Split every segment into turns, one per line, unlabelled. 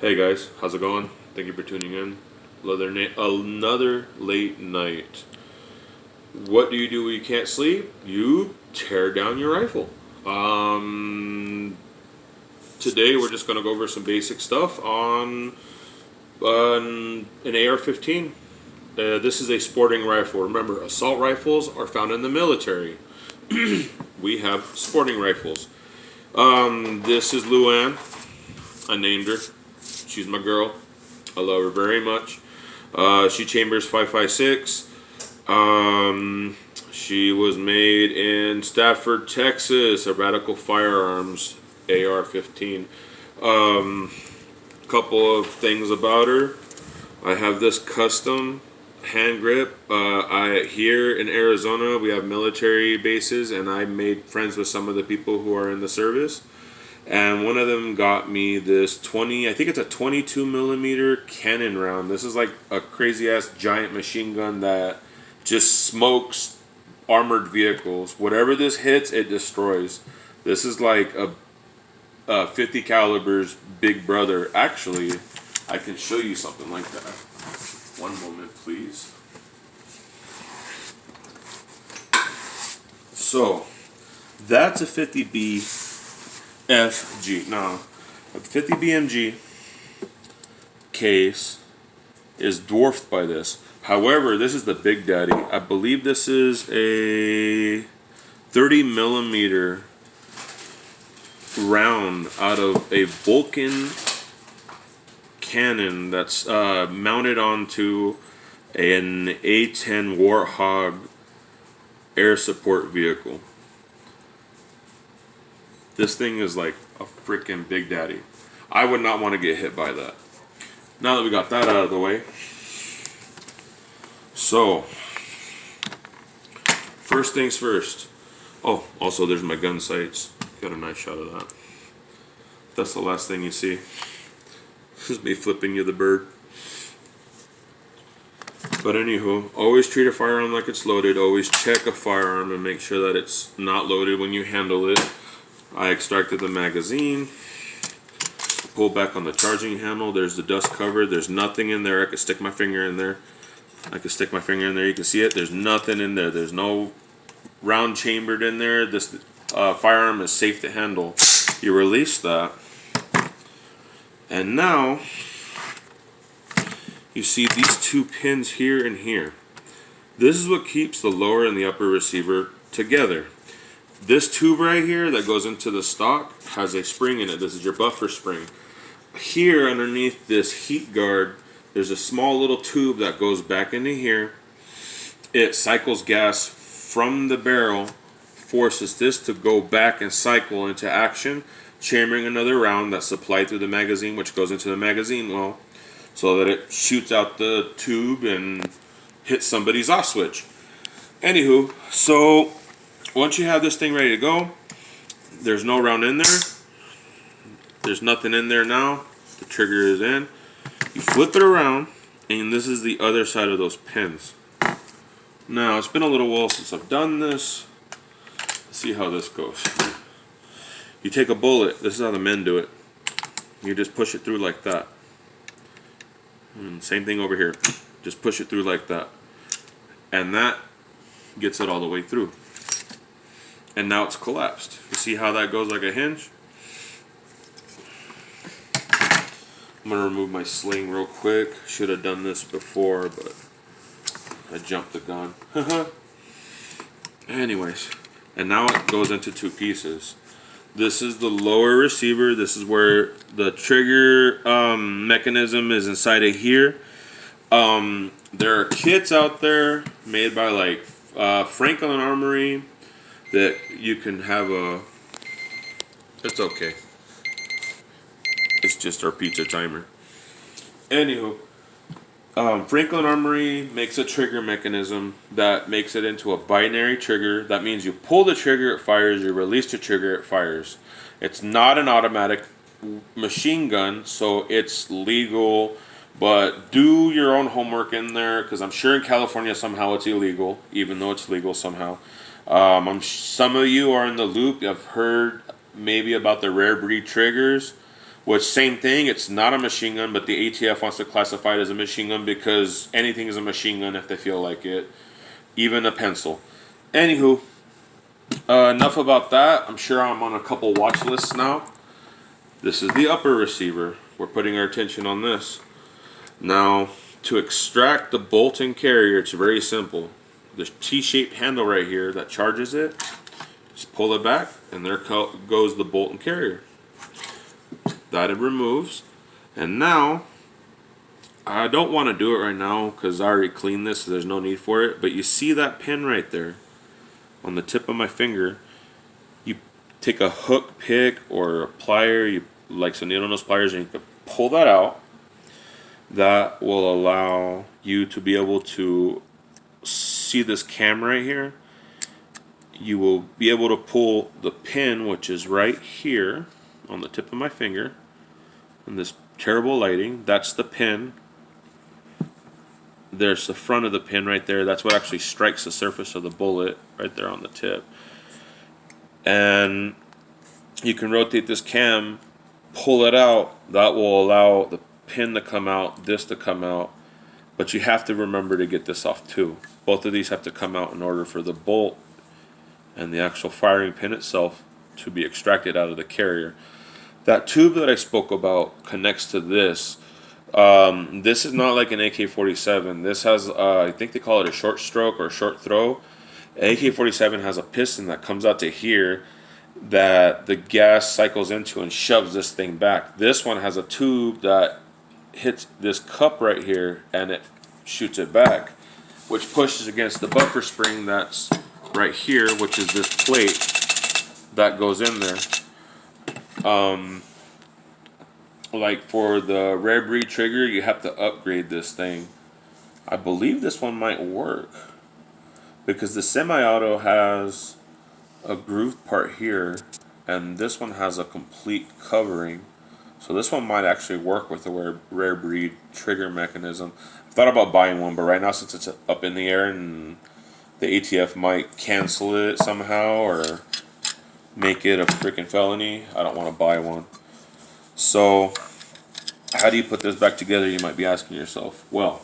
Hey guys, how's it going? Thank you for tuning in. Another late night. What do you do when you can't sleep? You tear down your rifle. Today we're just gonna go over some basic stuff on an AR-15. This is a sporting rifle. Remember, assault rifles are found in the military. We have sporting rifles. This is Luann. I named her. She's my girl. I love her very much. She chambers 5.56. She was made in Stafford, Texas. A Radical Firearms AR-15. Couple of things about her. I have this custom hand grip. Here in Arizona, we have military bases, and I made friends with some of the people who are in the service. And one of them got me this I think it's a 22 millimeter cannon round. This is like a crazy ass giant machine gun that just smokes armored vehicles. Whatever this hits, it destroys. This is like a 50 caliber's big brother. Actually, I can show you something like that. One moment, please. So, that's a 50B FG. Now, a 50 BMG case is dwarfed by this. However, this is the Big Daddy. I believe this is a 30 millimeter round out of a Vulcan cannon that's mounted onto an A-10 Warthog air support vehicle. This thing is like a freaking Big Daddy. I would not want to get hit by that. Now that we got that out of the way. So, first things first. Oh, also there's my gun sights. Got a nice shot of that. That's the last thing you see. This is me flipping you the bird. But anywho, always treat a firearm like it's loaded. Always check a firearm and make sure that it's not loaded when you handle it. I extracted the magazine, pull back on the charging handle. There's the dust cover. There's nothing in there. I could stick my finger in there. You can see it. There's nothing in there. There's no round chambered in there. This firearm is safe to handle. You release that, and now you see these two pins here and here. This is what keeps the lower and the upper receiver together. This tube right here that goes into the stock has a spring in it. This is your buffer spring. Here underneath this heat guard, there's a small little tube that goes back into here. It cycles gas from the barrel, forces this to go back and cycle into action, chambering another round that's supplied through the magazine, which goes into the magazine well, so that it shoots out the tube and hits somebody's off switch. Anywho, so once you have this thing ready to go, there's no round in there. There's nothing in there now. The trigger is in. You flip it around, and this is the other side of those pins. Now, it's been a little while since I've done this. Let's see how this goes. You take a bullet. This is how the men do it. You just push it through like that. And same thing over here. Just push it through like that. And that gets it all the way through. And now it's collapsed. You see how that goes like a hinge? I'm going to remove my sling real quick. Should have done this before, but I jumped the gun. Anyways, and now it goes into two pieces. This is the lower receiver. This is where the trigger mechanism is inside of here. There are kits out there made by like Franklin Armory that you can have it's okay. It's just our pizza timer. Anywho, Franklin Armory makes a trigger mechanism that makes it into a binary trigger. That means you pull the trigger, it fires. You release the trigger, it fires. It's not an automatic machine gun, so it's legal. But do your own homework in there, because I'm sure in California somehow it's illegal, even though it's legal somehow. Some of you are in the loop. I've heard maybe about the rare breed triggers. Which, same thing, it's not a machine gun, but the ATF wants to classify it as a machine gun because anything is a machine gun if they feel like it. Even a pencil. Anywho, enough about that. I'm sure I'm on a couple watch lists now. This is the upper receiver. We're putting our attention on this. Now, to extract the bolt and carrier, it's very simple. The T-shaped handle right here that charges it, just pull it back, and there goes the bolt and carrier. That it removes. And now, I don't want to do it right now because I already cleaned this, so there's no need for it. But you see that pin right there on the tip of my finger. You take a hook pick or a plier, like some needle nose pliers, and you can pull that out. That will allow you to be able to see this cam right here. You will be able to pull the pin, which is right here on the tip of my finger. And this terrible lighting, that's the pin. There's the front of the pin right there. That's what actually strikes the surface of the bullet right there on the tip. And you can rotate this cam, pull it out. That will allow the pin to come out, this to come out. But you have to remember to get this off too. Both of these have to come out in order for the bolt and the actual firing pin itself to be extracted out of the carrier. That tube that I spoke about connects to this. This is not like an AK-47. This has, I think they call it a short stroke or a short throw. AK-47 has a piston that comes out to here that the gas cycles into and shoves this thing back. This one has a tube that hits this cup right here and it shoots it back, which pushes against the buffer spring that's right here, which is this plate that goes in there. Like for the rare breed trigger, you have to upgrade this thing. I believe this one might work because the semi-auto has a groove part here and this one has a complete covering. So this one might actually work with the rare breed trigger mechanism. I thought about buying one, but right now since it's up in the air and the ATF might cancel it somehow or make it a freaking felony, I don't want to buy one. So, how do you put this back together, you might be asking yourself. Well,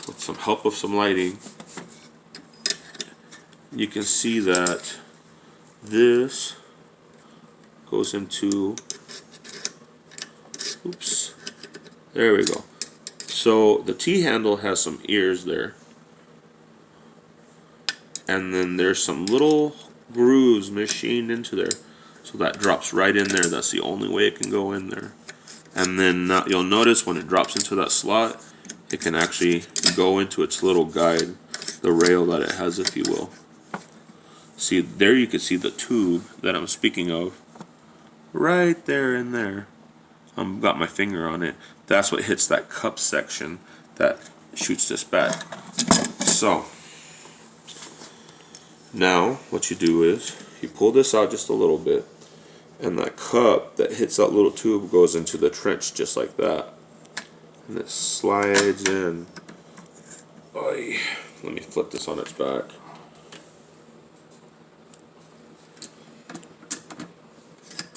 with some help of some lighting, you can see that this goes into, oops, there we go. So, the T-handle has some ears there. And then there's some little grooves machined into there. So that drops right in there. That's the only way it can go in there. And then you'll notice when it drops into that slot, it can actually go into its little guide, the rail that it has, if you will. See, there you can see the tube that I'm speaking of. Right there in there. I've got my finger on it. That's what hits that cup section that shoots this back. So, now what you do is you pull this out just a little bit. And that cup that hits that little tube goes into the trench just like that. And it slides in. Oy. Let me flip this on its back.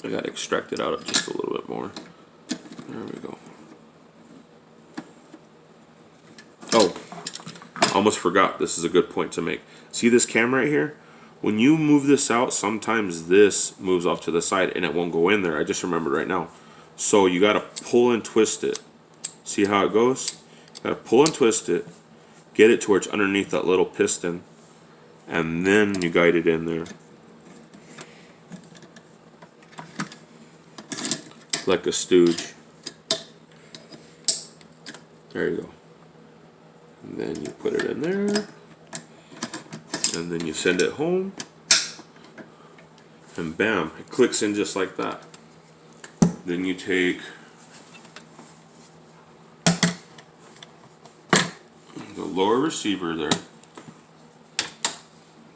I gotta extract it out just a little bit more. There we go. Oh, almost forgot. This is a good point to make. See this cam right here? When you move this out, sometimes this moves off to the side and it won't go in there. I just remembered right now. So you got to pull and twist it. See how it goes? Got to pull and twist it. Get it to where it's underneath that little piston. And then you guide it in there. Like a stooge. There you go. And then you put it in there. And then you send it home, and bam, it clicks in just like that. Then you take the lower receiver there,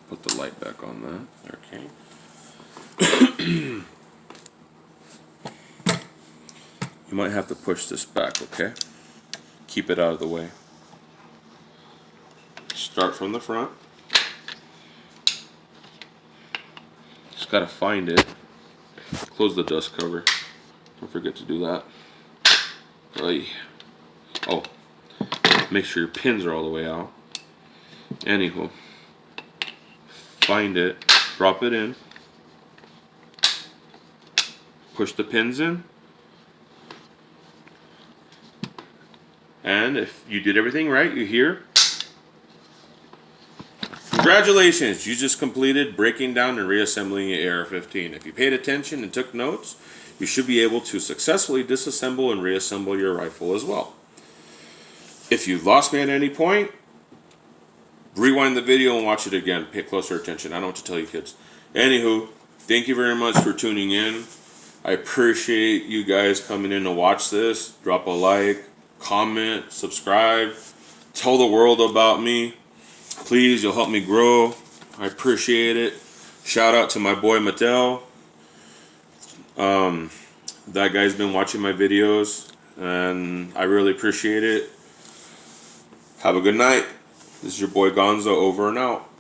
put the light back on that, okay. You might have to push this back, okay? Keep it out of the way. Start from the front. Just gotta find it. Close the dust cover. Don't forget to do that. Oy. Oh, make sure your pins are all the way out. Anywho, find it, drop it in, push the pins in, and if you did everything right, you hear, congratulations, you just completed breaking down and reassembling your AR-15. If you paid attention and took notes, you should be able to successfully disassemble and reassemble your rifle as well. If you've lost me at any point, rewind the video and watch it again. Pay closer attention. I don't know what to tell you kids. Anywho, thank you very much for tuning in. I appreciate you guys coming in to watch this. Drop a like, comment, subscribe. Tell the world about me. Please, you'll help me grow. I appreciate it. Shout out to my boy Mattel. That guy's been watching my videos, and I really appreciate it. Have a good night. This is your boy Gonzo, over and out.